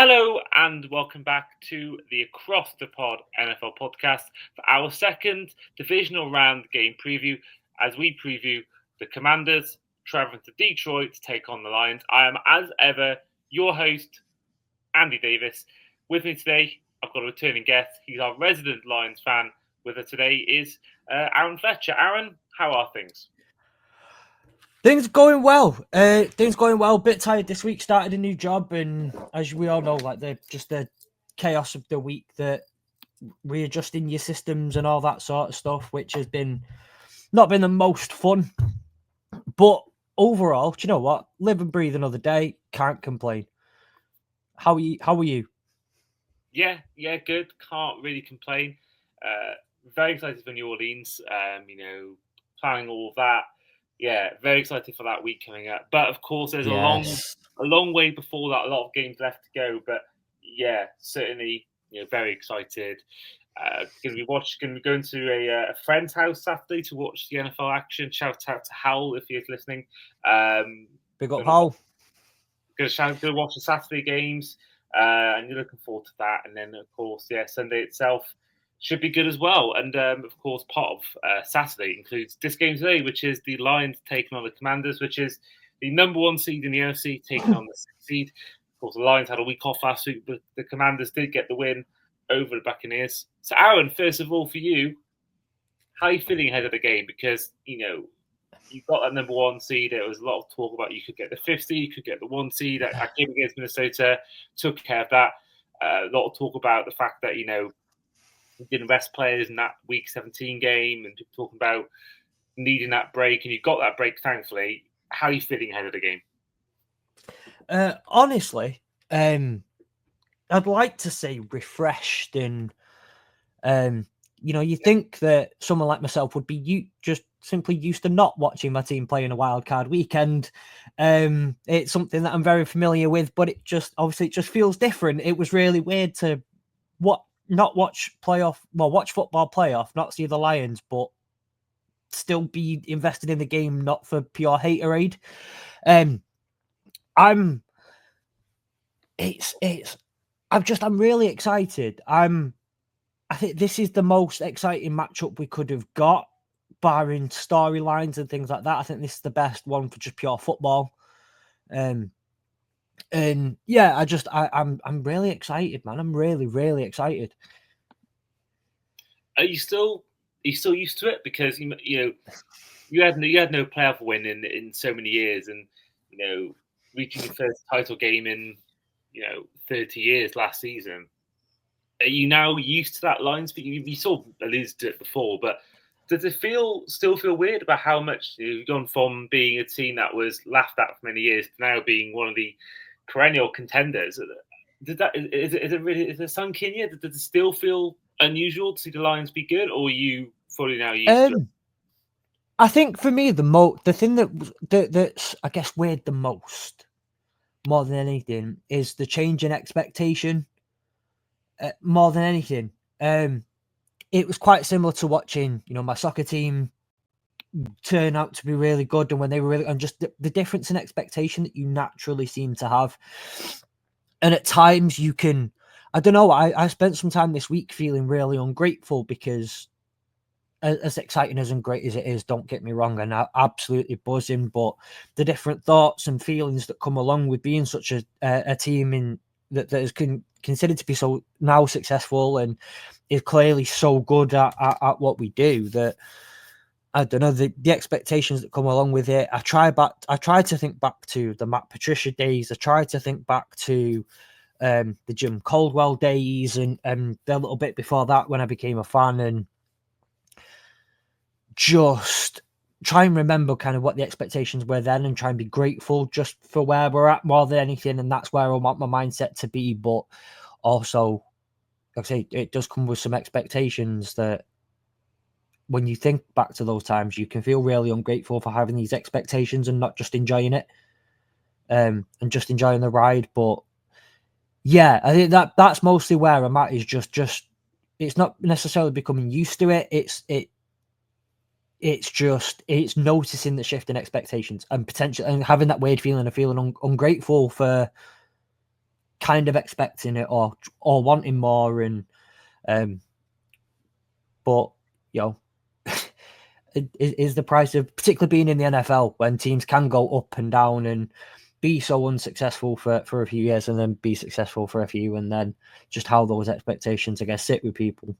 Hello and welcome back to the Across the Pod NFL podcast for our second divisional round game preview as we preview the Commanders traveling to Detroit to take on the Lions. I am, as ever, your host, Andy Davis. With me today, I've got a returning guest. He's our resident Lions fan. With us today is Aaron Fletcher. Aaron, how are things? Things going well. Bit tired this week. Started a new job, and as we all know, like the chaos of the week, that readjusting your systems and all that sort of stuff, which has not been the most fun. But overall, do you know what? Live and breathe another day. Can't complain. How are you? Yeah, good. Can't really complain. Very excited for New Orleans. Planning all of that. Yeah, very excited for that week coming up. But of course, there's a long way before that. A lot of games left to go. But yeah, certainly, very excited. Going to be going to a friend's house Saturday to watch the NFL action. Shout out to Howell if he's listening. Big up, Howell. Going to watch the Saturday games. And you're looking forward to that. And then, of course, Sunday itself should be good as well. And, of course, part of Saturday includes this game today, which is the Lions taking on the Commanders, which is the number one seed in the NFC, taking on the sixth seed. Of course, the Lions had a week off last week, but the Commanders did get the win over the Buccaneers. So, Aaron, first of all, for you, how are you feeling ahead of the game? Because, you've got that number one seed. There was a lot of talk about you could get the fifth seed, you could get the one seed. That game against Minnesota took care of that. A lot of talk about the fact that, you didn't rest players in that Week 17 game and people talking about needing that break. And you got that break, thankfully. How are you feeling ahead of the game? Honestly, I'd like to say refreshed and, you think that someone like myself would be just simply used to not watching my team play in a wild card weekend. It's something that I'm very familiar with, but it just feels different. It was really weird to watch football playoff, not see the Lions, but still be invested in the game, not for pure haterade. I'm really excited. I think this is the most exciting matchup we could have got, barring storylines and things like that. I think this is the best one for just pure football. And yeah, I'm really excited, man. I'm really, really excited. Are you still used to it? Because you had no playoff win in so many years, and reaching your first title game in 30 years last season. Are you now used to that line speed? You sort of alluded to it before, but does it still feel weird about how much you've gone from being a team that was laughed at for many years to now being one of the perennial contenders? Is it sunk in yet? Does it still feel unusual to see the Lions be good, or are you fully now used to it? I think for me, the thing that's I guess weird the most, more than anything, is the change in expectation. More than anything, it was quite similar to watching, my soccer team turn out to be really good, and when they were really, and just the difference in expectation that you naturally seem to have. And at times you can, I don't know, I spent some time this week feeling really ungrateful because as exciting and great as it is, don't get me wrong, and absolutely buzzing, but the different thoughts and feelings that come along with being such a team that is considered to be so now successful and is clearly so good at what we do, that I don't know, the expectations that come along with it. I try to think back to the Matt Patricia days. I try to think back to the Jim Caldwell days and a little bit before that when I became a fan, and just try and remember kind of what the expectations were then and try and be grateful just for where we're at more than anything. And that's where I want my mindset to be. But also, like I say, it does come with some expectations that when you think back to those times, you can feel really ungrateful for having these expectations and not just enjoying it, and just enjoying the ride. But yeah, I think that's mostly where I'm at, is just it's not necessarily becoming used to it. It's noticing the shift in expectations and potential, and having that weird feeling of feeling ungrateful for kind of expecting it or wanting more, and but is the price of particularly being in the NFL when teams can go up and down and be so unsuccessful for a few years and then be successful for a few, and then just how those expectations, I guess, sit with people.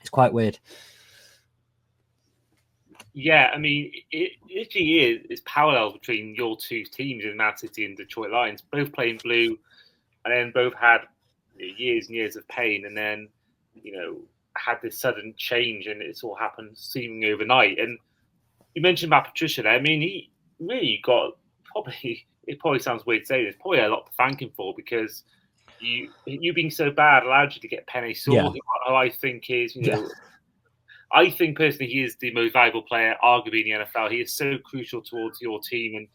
It's quite weird. Yeah, I mean, it literally is parallel between your two teams in Man City and Detroit Lions, both playing blue, and then both had years and years of pain, and then had this sudden change, and it's all happened seemingly overnight. And you mentioned about Patricia there. I mean, he really got probably. It probably sounds weird to say this. Probably a lot to thank him for, because you being so bad allowed you to get Penny Saul, who I think is I think personally he is the most valuable player, arguably in the NFL. He is so crucial towards your team, and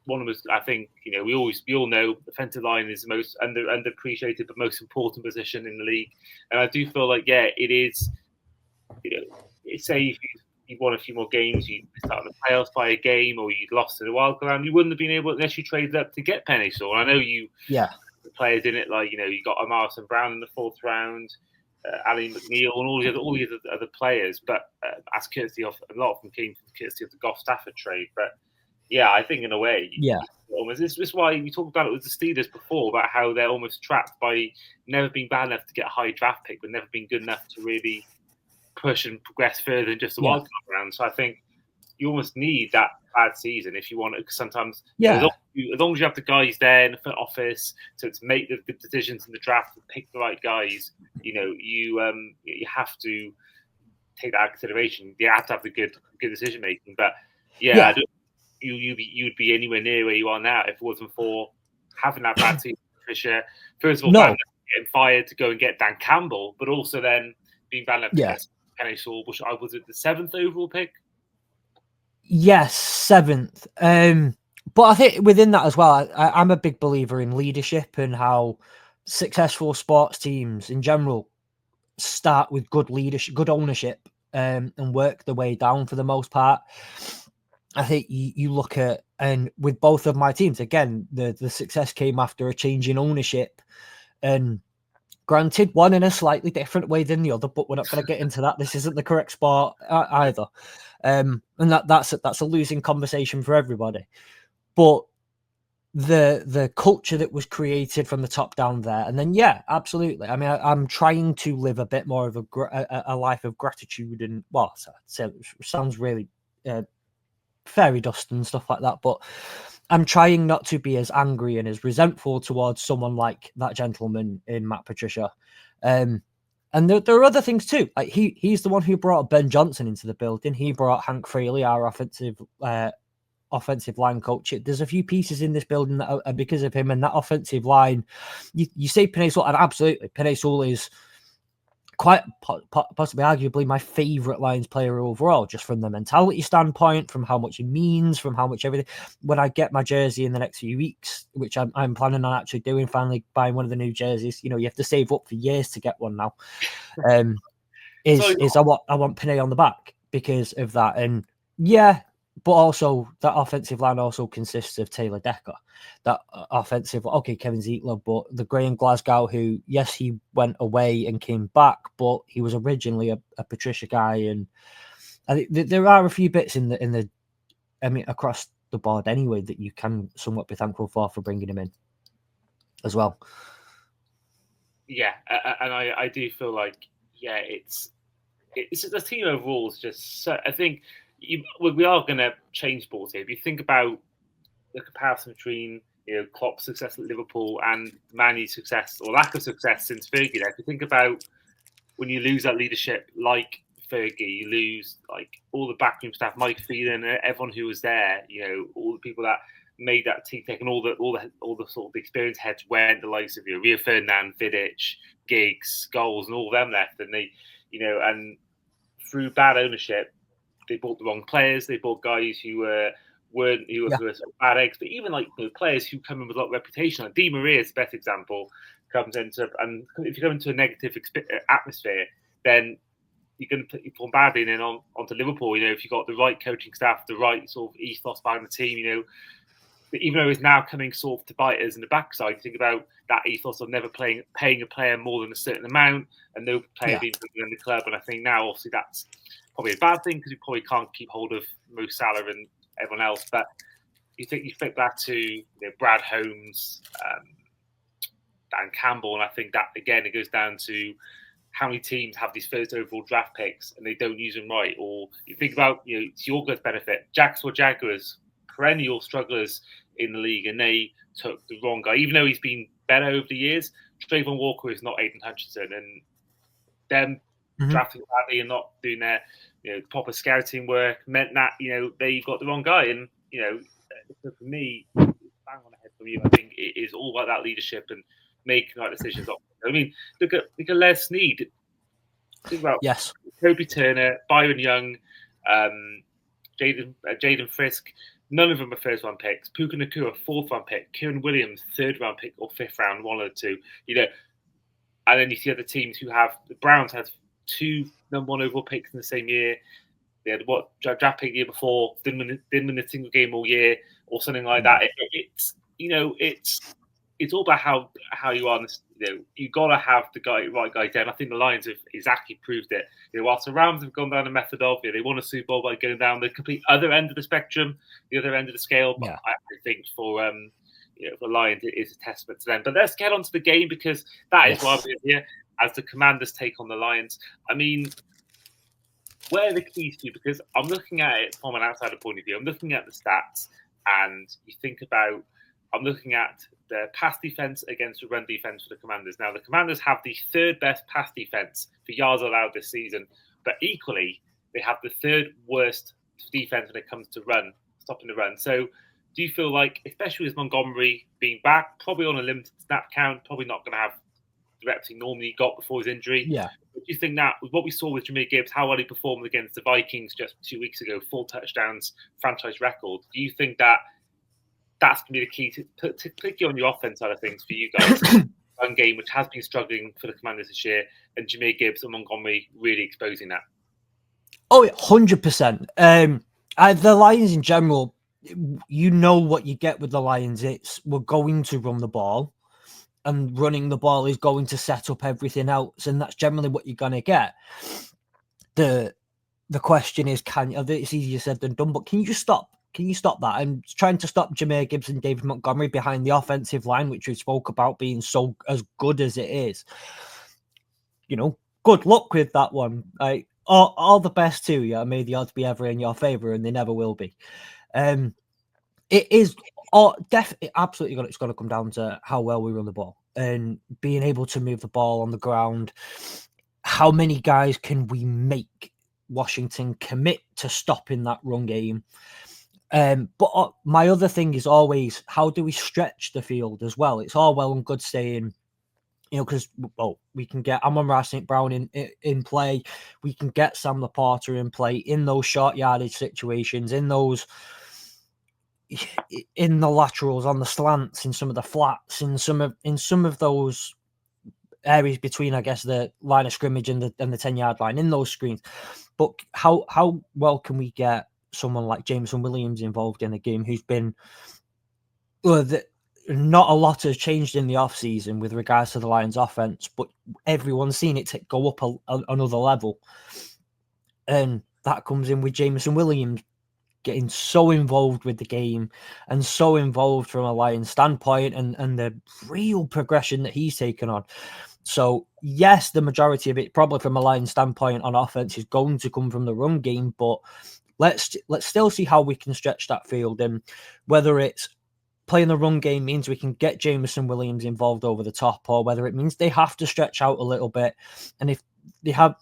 one of us. I think we all know defensive line is the most underappreciated but most important position in the league, and I do feel like it is. Say if you won a few more games, you start the playoffs by a game, or you'd lost to the wild card round, you wouldn't have been able unless you traded up to get Penny Saul. I know the players in it, like you got Emerson Brown in the fourth round. Ali McNeil and all the other players, but as courtesy of a lot of them came from courtesy of the Goff Stafford trade. But I think in a way, almost this is why we talked about it with the Steelers before, about how they're almost trapped by never being bad enough to get a high draft pick, but never being good enough to really push and progress further than just the wild card round. So I think you almost need that bad season if you want it, because sometimes as long as you have the guys there in the front office to make the good decisions in the draft and pick the right guys, you have to take that into consideration. You have to have the good decision making. But you'd be anywhere near where you are now if it wasn't for having that bad season. Patricia, first of all, getting fired to go and get Dan Campbell, but also then being bad enough to get Penny Saul, which I was at the 7th overall pick. Yes, 7th. But I think within that as well, I'm a big believer in leadership and how successful sports teams in general start with good leadership, good ownership, and work their way down for the most part. I think you look at, and with both of my teams, again, the success came after a change in ownership, and granted, one in a slightly different way than the other, but we're not going to get into that. This isn't the correct sport either. And that's a losing conversation for everybody. But the culture that was created from the top down there, and then absolutely. I mean, I'm trying to live a bit more of a life of gratitude, and it sounds really fairy dust and stuff like that, but I'm trying not to be as angry and as resentful towards someone like that gentleman in Matt Patricia. And there are other things too. Like he's the one who brought Ben Johnson into the building. He brought Hank Fraley, our offensive line coach. There's a few pieces in this building that are because of him, and that offensive line. You say Penny Saul, and absolutely, Penny Saul is quite possibly, arguably, my favourite Lions player overall, just from the mentality standpoint, from how much he means, from how much everything. When I get my jersey in the next few weeks, which I'm planning on actually doing, finally buying one of the new jerseys. You have to save up for years to get one now. I want Penny on the back because of that, and but also that offensive line also consists of Taylor Decker. That Kevin Zietler, but the Graham Glasgow, who, yes, he went away and came back, but he was originally a Patricia guy, and I think there are a few bits in the across the board anyway that you can somewhat be thankful for bringing him in as well. Yeah, and I do feel like it's the team overall is just so, I think we are going to change sports here. If you think about the comparison between Klopp's success at Liverpool and Man U's success or lack of success since Fergie, if you think about when you lose that leadership like Fergie, you lose like all the backroom staff, Mike Phelan, everyone who was there, all the people that made that team take, and all the sort of experienced heads went, the likes of Rio Ferdinand, Vidic, Giggs, Scholes, and all of them left, and they, and through bad ownership, they bought the wrong players. They bought guys who were sort of bad eggs, but even like players who come in with a lot of reputation. Like Di Maria is the best example. Comes into, and if you go into a negative atmosphere, then you're going to put badly in onto Liverpool. If you've got the right coaching staff, the right sort of ethos behind the team, even though he's now coming sort of to bite us in the backside, you think about that ethos of never paying a player more than a certain amount and no player being in the club. And I think now, obviously, that's probably a bad thing because you probably can't keep hold of Mo Salah and everyone else. But you flip that to Brad Holmes, Dan Campbell, and I think that, again, it goes down to how many teams have these first overall draft picks and they don't use them right. Or you think about, to your guys' benefit, Jacksonville Jaguars, perennial strugglers in the league, and they took the wrong guy. Even though he's been better over the years, Trayvon Walker is not Aiden Hutchinson, and them drafting badly and not doing their proper scouting work meant that they got the wrong guy. And for me, bang on the head from you. I think it is all about that leadership and making the right decisions. I mean, look at Les Snead. Think about Kobe Turner, Byron Young, Jaden Frisk. None of them are first-round picks. Puka Nakua, fourth-round pick. Kieran Williams, third-round pick or fifth-round, one or two. And then you see other teams who have. The Browns had 2 number 1 overall picks in the same year. They had draft pick the year before, didn't win a single game all year, or something like that. It's all about how you are. You got to have the right guy there. And I think the Lions have exactly proved it. Whilst the Rams have gone down the method of they won a Super Bowl by going down the complete other end of the spectrum, the other end of the scale. But I think for the Lions, it is a testament to them. But let's get on to the game, because that is why we're here as the Commanders take on the Lions. I mean, where are the keys to? Because I'm looking at it from an outsider point of view. I'm looking at the stats, and you think about. I'm looking at the pass defense against the run defense for the Commanders. Now, the Commanders have the third best pass defense for yards allowed this season, but equally, they have the third worst defense when it comes to stopping the run. So, do you feel like, especially with Montgomery being back, probably on a limited snap count, probably not going to have the reps he normally got before his injury? Yeah. Do you think that with what we saw with Jahmyr Gibbs, how well he performed against the Vikings just 2 weeks ago, 4 touchdowns, franchise record? Do you think that that's going to be the key to particularly on your offense side of things for you guys? One game which has been struggling for the Commanders this year, and Jahmyr Gibbs and Montgomery really exposing that. Oh, 100%. The Lions in general, what you get with the Lions. It's we're going to run the ball, and running the ball is going to set up everything else, and that's generally what you're going to get. The question is, it's easier said than done, but can you just stop? Can you stop that? I'm trying to stop Jahmyr Gibbs and David Montgomery behind the offensive line, which we spoke about being so as good as it is. Good luck with that one. All the best to you. May the odds be ever in your favor, and they never will be. It is definitely absolutely it's got to come down to how well we run the ball and being able to move the ball on the ground. How many guys can we make Washington commit to stopping that run game? But my other thing is always, how do we stretch the field as well? It's all well and good saying, because we can get Amon-Ra St. Brown in play, we can get Sam Laporta in play in those short yardage situations, in the laterals, on the slants, in some of the flats, in some of those areas between, I guess, the line of scrimmage and the 10-yard line, in those screens. But how well can we get someone like Jameson Williams involved in a game who's been not a lot has changed in the offseason with regards to the Lions offense, but everyone's seen it go up another level. And that comes in with Jameson Williams getting so involved with the game and so involved from a Lions standpoint and the real progression that he's taken on. So, yes, the majority of it, probably from a Lions standpoint on offense, is going to come from the run game, but let's still see how we can stretch that field, and whether it's playing the run game means we can get Jameson Williams involved over the top, or whether it means they have to stretch out a little bit. And if they have a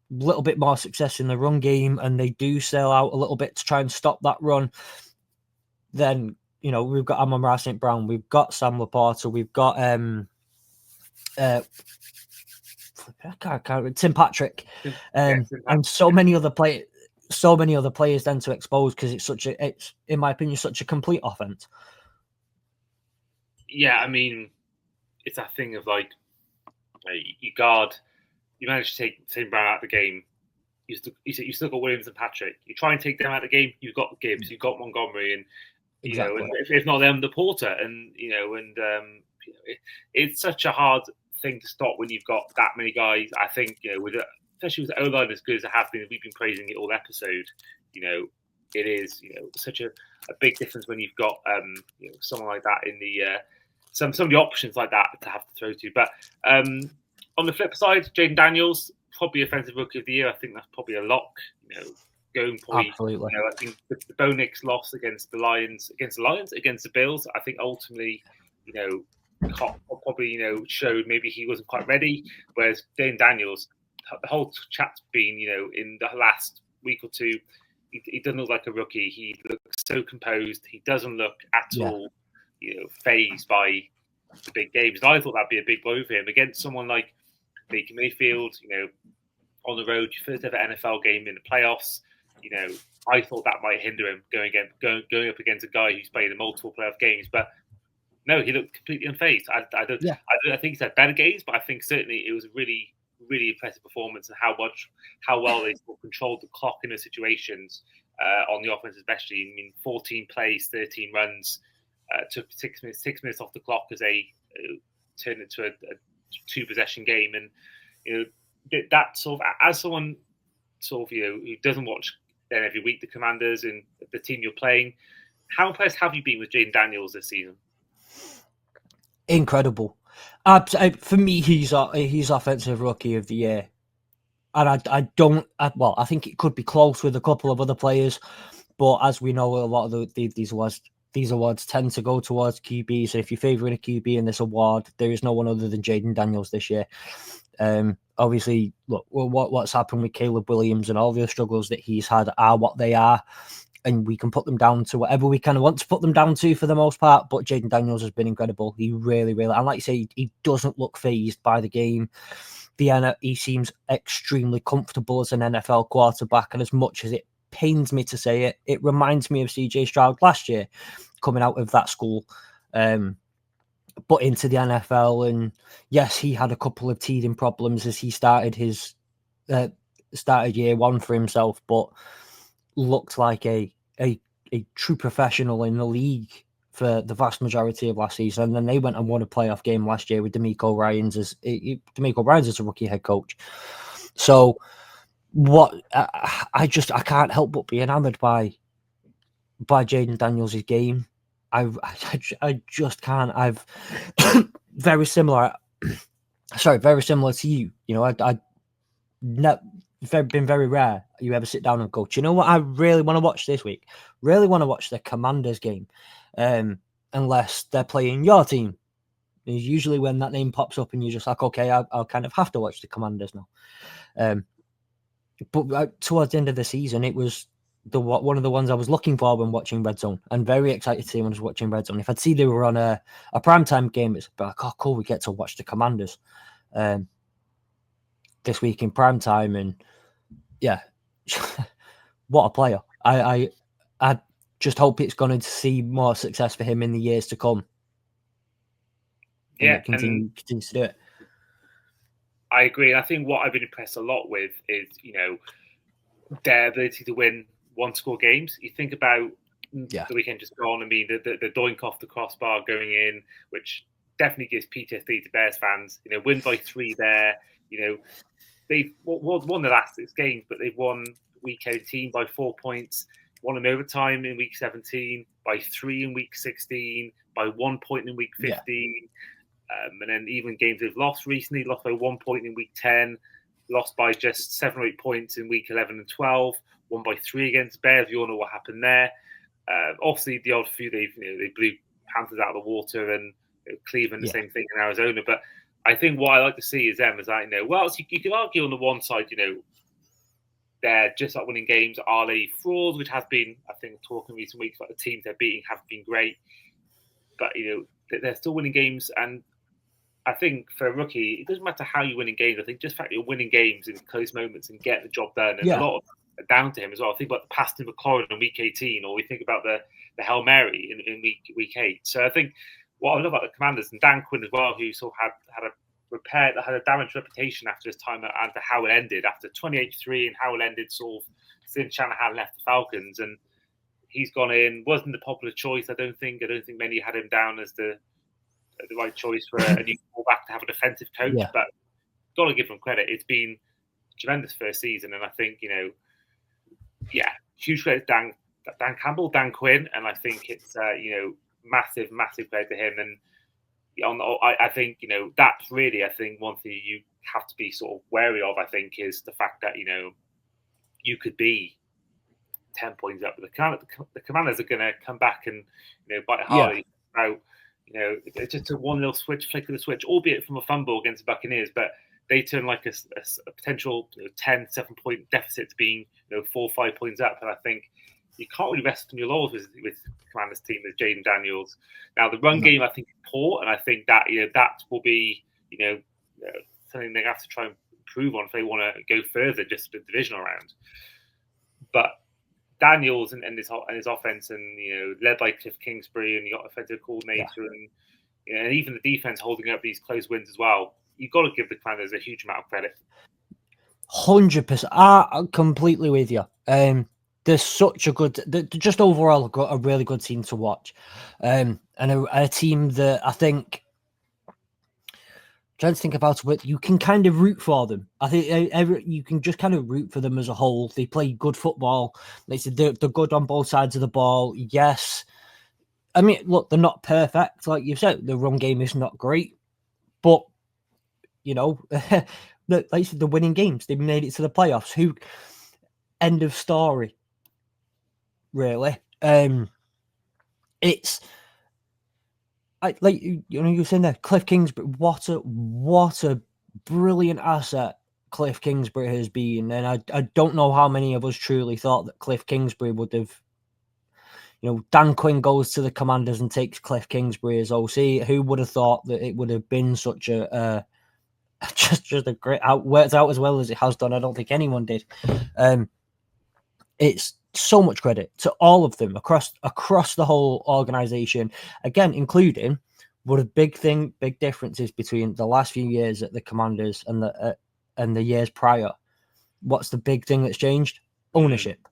little bit more success in the run game and they do sell out a little bit to try and stop that run, then we've got Amon-Ra St. Brown, we've got Sam Laporta, we've got Tim Patrick, and so many other players. So many other players then to expose, because it's in my opinion such a complete offense. Yeah, I mean, it's that thing of you manage to take St. Brown out of the game. You still got Williams and Patrick. You try and take them out of the game. You've got Gibbs, you've got Montgomery, and Exactly. and if not them, the Porter, and it's such a hard thing to stop when you've got that many guys. I think especially with the O-line as good as it has been, we've been praising it all episode. It is such a big difference when you've got someone like that in the some of the options like that to have to throw to. But on the flip side, Jaden Daniels, probably Offensive Rookie of the Year. I think that's probably a lock. Going point. Absolutely. I think the Bo Nix loss against the Bills. I think ultimately, probably showed maybe he wasn't quite ready. Whereas Jaden Daniels, the whole chat's been in the last week or two, he doesn't look like a rookie. He looks so composed. He doesn't look at all, phased by the big games. And I thought that'd be a big blow for him against someone like Baker Mayfield. On the road, your first ever NFL game in the playoffs. I thought that might hinder him going up against a guy who's played in multiple playoff games. But no, he looked completely unfazed. I think he's had better games, but I think certainly it was a really, really impressive performance and how well they controlled the clock in those situations on the offense, especially. I mean, 14 plays, 13 runs, took 6 minutes off the clock as they turned it to a 2-possession game. And that sort of, as someone sort of who doesn't watch then every week the Commanders and the team you're playing, how impressed have you been with Jaden Daniels this season? Incredible. For me, he's Offensive Rookie of the Year, and I think it could be close with a couple of other players, but as we know, a lot of these awards tend to go towards QBs. So if you're favouring a QB in this award, there is no one other than Jaden Daniels this year. Obviously, look, what's happened with Caleb Williams and all the struggles that he's had are what they are, and we can put them down to whatever we kind of want to put them down to for the most part. But Jaden Daniels has been incredible. He really, really, and like you say, he doesn't look phased by the game. He seems extremely comfortable as an NFL quarterback, and as much as it pains me to say it, it reminds me of CJ Stroud last year, coming out of that school. But into the NFL, and yes, he had a couple of teething problems as he started year one for himself, but looked like a true professional in the league for the vast majority of last season. And then they went and won a playoff game last year with DeMeco Ryans as a rookie head coach. So I can't help but be enamored by Jaden Daniels' game. I just can't. I've very similar to you. Been very rare you ever sit down and go, do you know what I really want to watch this week? Really want to watch the Commanders game, unless they're playing your team. It's usually when that name pops up and you're just like, okay, I'll kind of have to watch the Commanders now. But towards the end of the season, it was one of the ones I was looking for when watching Red Zone, and very excited to see when I was watching Red Zone. If I'd see they were on a primetime game, it's like, oh, cool, we get to watch the Commanders this week in primetime. And yeah, what a player. I just hope it's going to see more success for him in the years to come. Yeah, continues to do it. I agree. I think what I've been impressed a lot with is, their ability to win one-score games. You think about the weekend just gone. I mean, the doink off the crossbar going in, which definitely gives PTSD to Bears fans. Win by 3 there. They've won the last 6 games, but they've won week 18 by 4 points. Won in overtime in week 17, by 3 in week 16, by 1 point in week 15. Yeah. And then even games they've lost recently, lost by 1 point in week 10, lost by just 7 or 8 points in week 11 and 12, won by 3 against Bears. We all know what happened there. Obviously, the odd few they blew Panthers out of the water, and Cleveland the same thing in Arizona. But I think what I like to see is them as you could argue on the one side, they're just like winning games. Are they frauds? Which has been, I think, talking recent weeks about the teams they're beating have been great, but they're still winning games. And I think for a rookie, it doesn't matter how you win in games. I think just the fact you're winning games in close moments and get the job done, and a lot of it down to him as well. Think about the pass to McLaurin in week 18, or we think about the Hail Mary in week 8. So I think what I love about the Commanders and Dan Quinn as well, who sort of had a damaged reputation after his time and to how it ended after 28-3 and how it ended sort of since Shanahan left the Falcons. And he's gone in. Wasn't the popular choice. I don't think many had him down as the right choice for a new fullback to have a defensive coach. Yeah. But got to give him credit. It's been a tremendous first season, and I think huge credit to Dan Campbell, Dan Quinn, and I think it's massive credit to him. And I think that's really one thing you have to be sort of wary of. I think is the fact that you could be 10 points up, but the Commanders are going to come back and bite hard. It's just a one little flick of the switch, albeit from a fumble against the Buccaneers, but they turn like a potential 10-7 point deficit to being 4 or 5 points up, and I think you can't really rest on your laurels with Commanders team with Jaden Daniels. Now the run game I think is poor, and I think that that will be something they have to try and improve on if they want to go further, just the divisional round. But Daniels and his offense, and led by Cliff Kingsbury, and you got offensive coordinator, and even the defense holding up these close wins as well. You've got to give the Commanders a huge amount of credit. 100%. I'm completely with you. They're such a good, just overall a really good team to watch, and a team that I think. Trying to think about it, you can kind of root for them. I think you can just kind of root for them as a whole. They play good football. They're good on both sides of the ball. Yes. I mean, look, they're not perfect. Like you said, the run game is not great. But, like you said, they're winning games. They've made it to the playoffs. End of story, really. It's... you were saying there, Cliff Kingsbury. What a brilliant asset Cliff Kingsbury has been, and I don't know how many of us truly thought that Cliff Kingsbury would have. Dan Quinn goes to the Commanders and takes Cliff Kingsbury as OC. Who would have thought that it would have been such a just a great worked out as well as it has done? I don't think anyone did. It's so much credit to all of them across the whole organization, again, including what a big differences between the last few years at the Commanders and the years prior. What's the big thing that's changed? Ownership.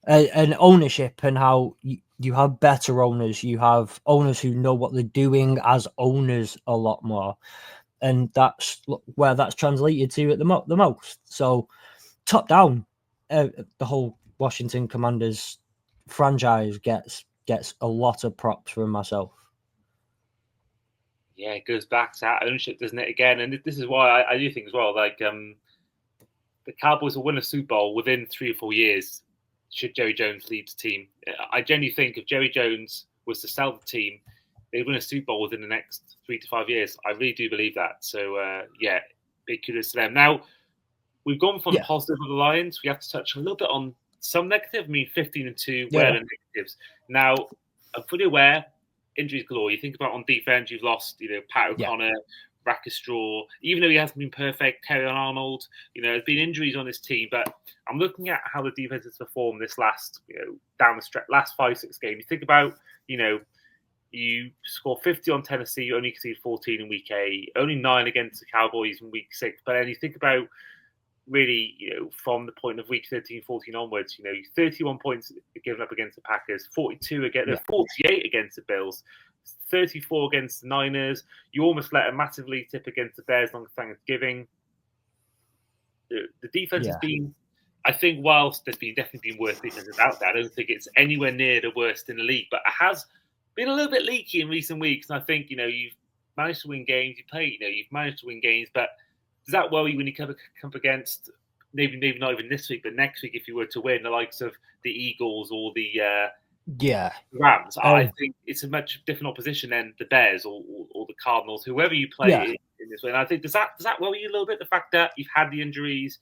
And ownership, and how you have better owners. You have owners who know what they're doing as owners a lot more. And that's where that's translated to at the most. So top down, the whole Washington Commanders franchise gets a lot of props from myself. Yeah, it goes back to that ownership, doesn't it? Again, and this is why I do think as well. Like the Cowboys will win a Super Bowl within 3 or 4 years should Jerry Jones lead the team. I genuinely think if Jerry Jones was to sell the team, they'd win a Super Bowl within the next 3 to 5 years. I really do believe that. So big kudos to them. Now we've gone from the positive of the Lions. We have to touch a little bit on some negative. I mean, 15-2, where the negatives. Now, I'm fully aware, injuries galore. You think about on defense, you've lost, Pat O'Connor, Rackstraw. Even though he hasn't been perfect, Terry Arnold. There's been injuries on this team, but I'm looking at how the defense has performed this last, down the stretch, last 5-6 games. You think about, you score 50 on Tennessee, you only concede 14 in week 8, only 9 against the Cowboys in week 6. But then you think about really, from the point of week 13, 14 onwards, 31 points given up against the Packers, 48 against the Bills, 34 against the Niners. You almost let a massive lead tip against the Bears on Thanksgiving. The defense has been, I think, whilst there's definitely been worse defenses out there, I don't think it's anywhere near the worst in the league, but it has been a little bit leaky in recent weeks. And I think, you've managed to win games, you've managed to win games, but does that worry you when you come up against, maybe not even this week, but next week, if you were to win, the likes of the Eagles or the Rams? I think it's a much different opposition than the Bears or the Cardinals, whoever you play in this way. And I think, does that worry you a little bit, the fact that you've had the injuries?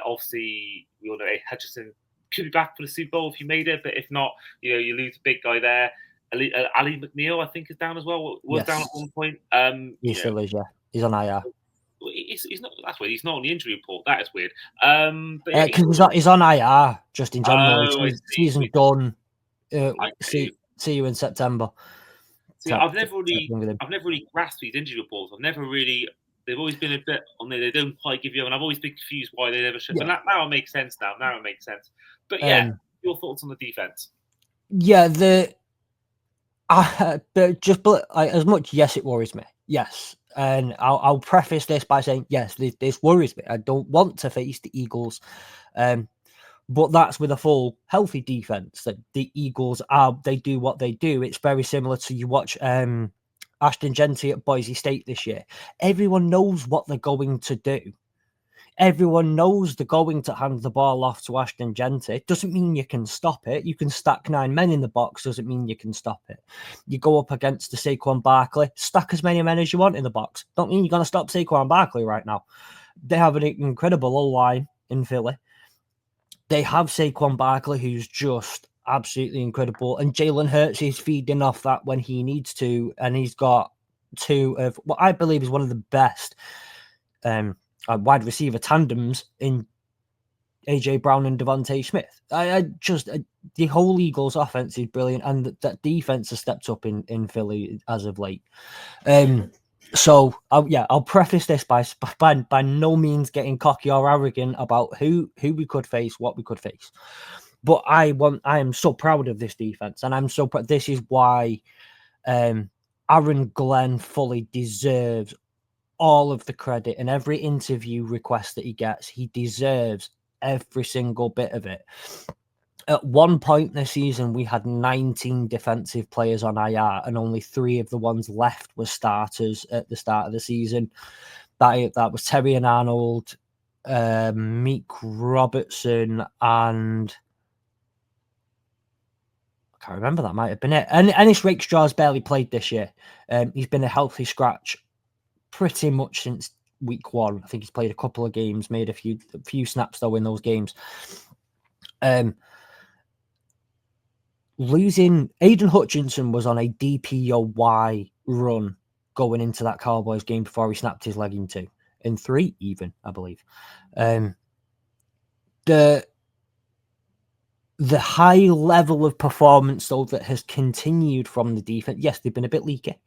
Obviously, we all know Hutchinson could be back for the Super Bowl if you made it, but if not, you lose a big guy there. Ali McNeil, I think, is down as well. Was down at one point. He still is, He's on IR. He's not. That's weird. He's not on the injury report. That is weird. Because he's on IR just in general. Season done. See you in September. See, I've never really grasped these injury reports. They've always been a bit on there. They don't quite give you, and I've always been confused why they never should. But now it makes sense. Now it makes sense. But your thoughts on the defense? Yeah, as much, yes, it worries me. Yes. And I'll preface this by saying, yes, this worries me. I don't want to face the Eagles. But that's with a full healthy defense. That the Eagles they do what they do. It's very similar to you watch Ashton Genty at Boise State this year. Everyone knows what they're going to do. Everyone knows they're going to hand the ball off to Ashton Genty. Doesn't mean you can stop it. You can stack 9 men in the box. Doesn't mean you can stop it. You go up against the Saquon Barkley, stack as many men as you want in the box. Don't mean you're going to stop Saquon Barkley right now. They have an incredible O-line in Philly. They have Saquon Barkley, who's just absolutely incredible. And Jalen Hurts is feeding off that when he needs to. And he's got 2 of what I believe is one of the best wide receiver tandems in AJ Brown and Devontae Smith. The whole Eagles offense is brilliant, and that defense has stepped up in Philly as of late. I'll preface this by no means getting cocky or arrogant about who we could face, what we could face. But I am so proud of this defense, and I'm so proud. This is why Aaron Glenn fully deserves all of the credit, and every interview request that he gets, he deserves every single bit of it. At one point this season, we had 19 defensive players on IR, and only 3 of the ones left were starters at the start of the season. That was Terry and Arnold, Meek Robertson, and I can't remember. That might have been it. And Ennis Rakestraw's barely played this year. He's been a healthy scratch pretty much since week 1. I think he's played a couple of games, made a few snaps though in those games. Losing Aiden Hutchinson was on a DPOY run going into that Cowboys game before he snapped his leg in 3 even, I believe. The high level of performance though that has continued from the defense. Yes, they've been a bit leaky.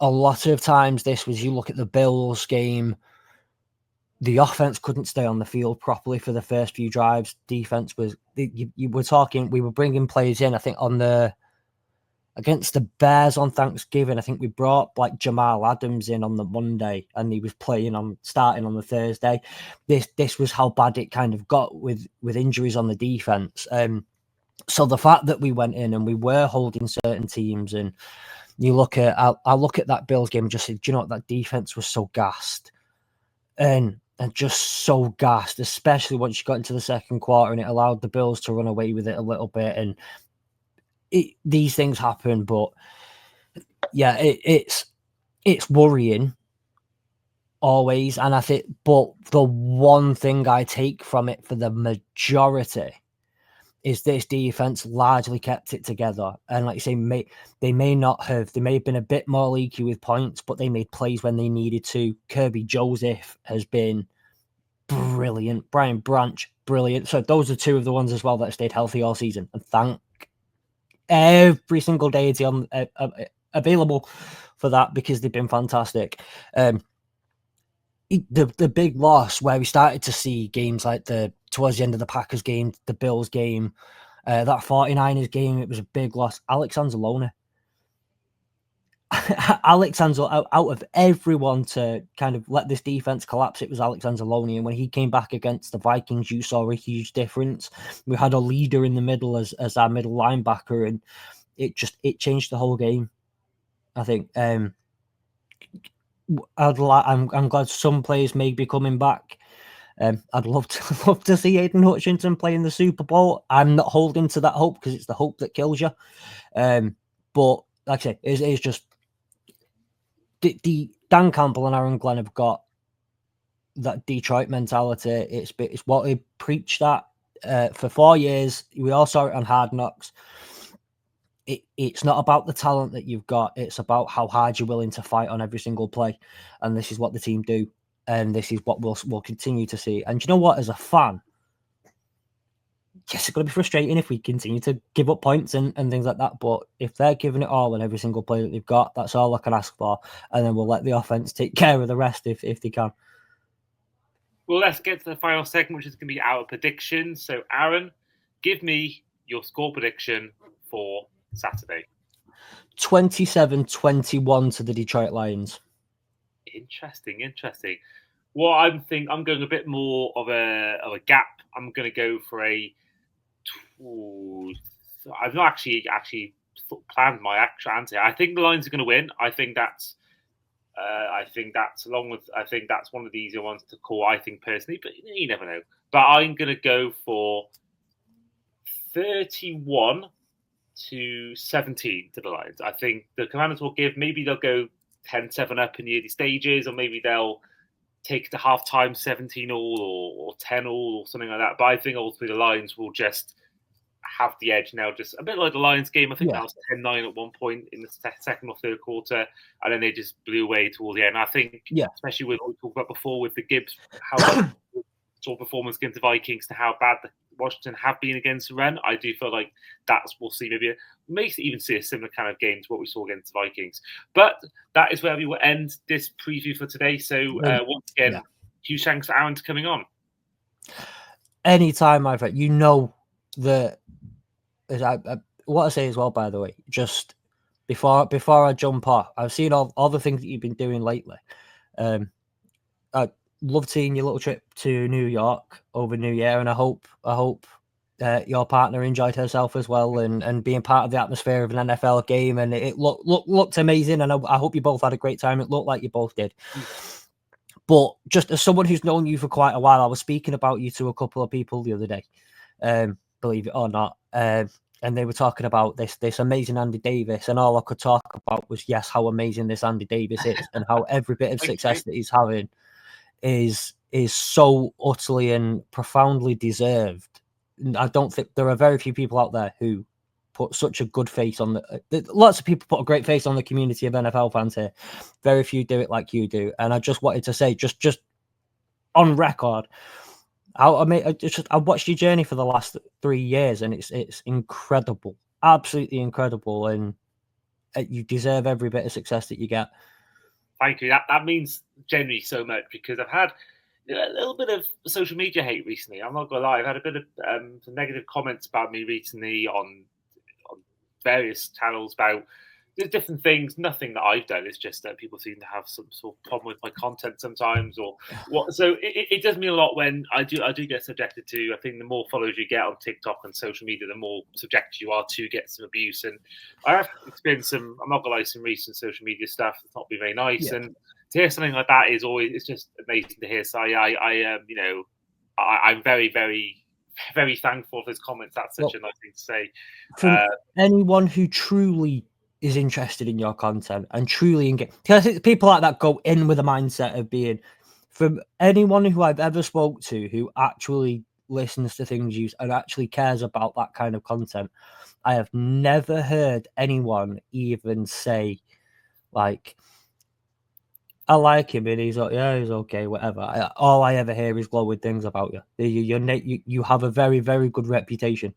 A lot of times this was, you look at the Bills game, the offense couldn't stay on the field properly for the first few drives. Defense was, we were bringing players in, I think against the Bears on Thanksgiving, I think we brought like Jamal Adams in on the Monday, and he was starting on the Thursday. This was how bad it kind of got with injuries on the defense. So the fact that we went in and we were holding certain teams, and you look at, I'll look at that Bills game and just say, do you know what, that defense was so gassed. And just so gassed, especially once you got into the second quarter, and it allowed the Bills to run away with it a little bit. And these things happen, but yeah, it's worrying always. And I think, but the one thing I take from it for the majority is this defense largely kept it together. And like you say, they may have been a bit more leaky with points, but they made plays when they needed to. Kirby Joseph has been brilliant. Brian Branch, brilliant. So those are 2 of the ones as well that stayed healthy all season. And thank every single deity on available for that, because they've been fantastic. The big loss where we started to see games like towards the end of the Packers game, the Bills game, that 49ers game, it was a big loss. Alex Anzalone. Out of everyone to kind of let this defense collapse, it was Alex Anzalone. And when he came back against the Vikings, you saw a huge difference. We had a leader in the middle as our middle linebacker, and it changed the whole game. I think I'm glad some players may be coming back. I'd love to see Aiden Hutchinson play in the Super Bowl. I'm not holding to that hope, because it's the hope that kills you. But like I say, it's just the Dan Campbell and Aaron Glenn have got that Detroit mentality. It's what they preached that for 4 years. We all saw it on Hard Knocks. It's not about the talent that you've got. It's about how hard you're willing to fight on every single play. And this is what the team do. And this is what we'll continue to see. And you know what? As a fan, yes, it's going to be frustrating if we continue to give up points and things like that. But if they're giving it all on every single play that they've got, that's all I can ask for. And then we'll let the offense take care of the rest if they can. Well, let's get to the final segment, which is going to be our predictions. So, Aaron, give me your score prediction for Saturday. 27-21 to the Detroit Lions. Interesting. Well, I'm going a bit more of a gap. I'm going to go for a. I've not actually planned my actual answer. I think the Lions are going to win. I think that's one of the easier ones to call. I think personally, but you never know. But I'm going to go for 31-17 to the Lions. I think the Commanders will give. Maybe they'll go 10-7 up in the early stages, or maybe they'll take the halftime 17-all or 10-all or something like that. But I think ultimately the Lions will just have the edge now, just a bit like the Lions game. I think that was 10-9 at one point in the second or third quarter, and then they just blew away towards the end. I think, especially with what we talked about before with the Gibbs, how sort of performance against the Vikings to how bad the Washington have been against the run, I do feel like we'll see may even see a similar kind of game to what we saw against the Vikings. But that is where we will end this preview for today. So once again, huge thanks to Aaron for coming on. Anytime, my friend. You know that. What I say as well, by the way, just before I jump off, I've seen all the things that you've been doing lately. I loved seeing your little trip to New York over New Year, and I hope your partner enjoyed herself as well, and being part of the atmosphere of an NFL game, and it looked amazing, and I hope you both had a great time. It looked like you both did. But just as someone who's known you for quite a while, I was speaking about you to a couple of people the other day, believe it or not, and they were talking about this amazing Andy Davis, and all I could talk about was how amazing this Andy Davis is, and how every bit of success that he's having is so utterly and profoundly deserved. I don't think there are very few people out there who put such a good face on lots of people put a great face on the community of NFL fans here. Very few do it like you do. And I just wanted to say, just on record, I watched your journey for the last 3 years, and it's incredible, absolutely incredible, and you deserve every bit of success that you get. Thank you. That means genuinely so much, because I've had a little bit of social media hate recently. I'm not gonna lie. I've had a bit of some negative comments about me recently on various channels about different things. Nothing that I've done. It's just that people seem to have some sort of problem with my content sometimes, or what. So it does mean a lot when I do get subjected to. I think the more followers you get on TikTok and social media, the more subjected you are to get some abuse. And I have experienced some. I'm not gonna lie, some recent social media stuff that's not been very nice. And to hear something like that it's just amazing to hear. So I'm very, very, very thankful for his comments. That's such a nice thing to say. From anyone who truly is interested in your content and truly engage, because I think people like that go in with a mindset of being, from anyone who I've ever spoke to who actually listens to things you and actually cares about that kind of content, I have never heard anyone even say like, I like him and he's okay, whatever. All I ever hear is glowing things about you. You have a very, very good reputation.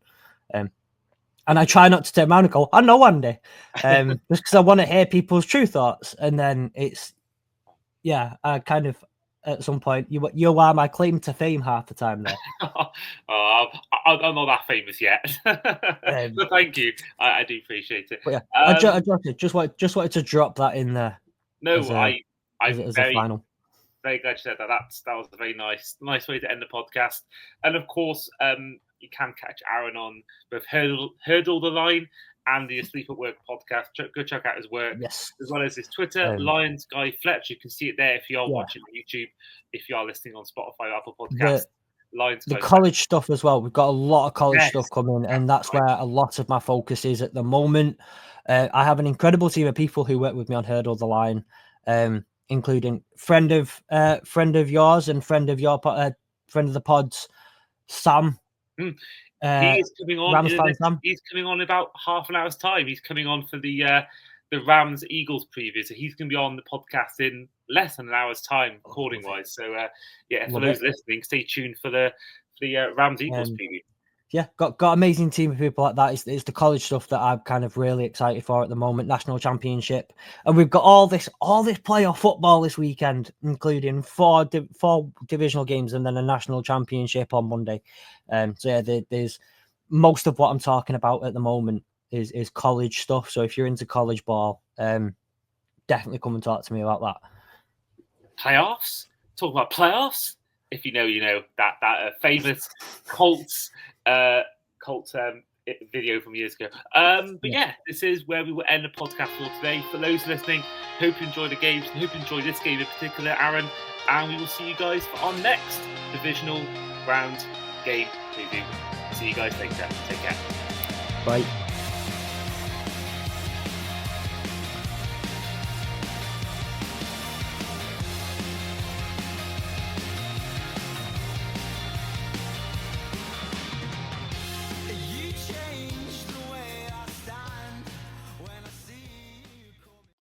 And I try not to turn around and go, I know Andy, just because I want to hear people's true thoughts. And then it's, I kind of, at some point, you are my claim to fame half the time there. I'm not that famous yet, but thank you. I do appreciate it. But I just wanted to drop that in there. No, as a final. Very glad you said that. That was a very nice way to end the podcast. And of course, you can catch Aaron on both Hurdle the Line and the Asleep at Work podcast. Go check out his work, as well as his Twitter, Lions Guy Fletch. You can see it there if you are watching on YouTube. If you are listening on Spotify, Apple Podcasts. The college stuff as well. We've got a lot of college stuff coming, and that's where a lot of my focus is at the moment. I have an incredible team of people who work with me on Hurdle the Line, including friend of yours and friend of the pods, Sam. He is coming on. He's coming on in about half an hour's time. He's coming on for the Rams Eagles preview, so he's going to be on the podcast in less than an hour's time, recording wise. So for those listening, stay tuned for the Rams Eagles preview. Yeah, got amazing team of people like that. It's the college stuff that I'm kind of really excited for at the moment. National championship, and we've got all this playoff football this weekend, including four divisional games and then a national championship on Monday. There's most of what I'm talking about at the moment is college stuff. So if you're into college ball, definitely come and talk to me about that. Playoffs? Talk about playoffs? If you know, you know that famous Colts video from years ago. But yeah, this is where we will end the podcast for today. For those listening, hope you enjoy the games. Hope you enjoy this game in particular, Aaron. And we will see you guys for our next divisional round game preview. See you guys later. Take care. Bye.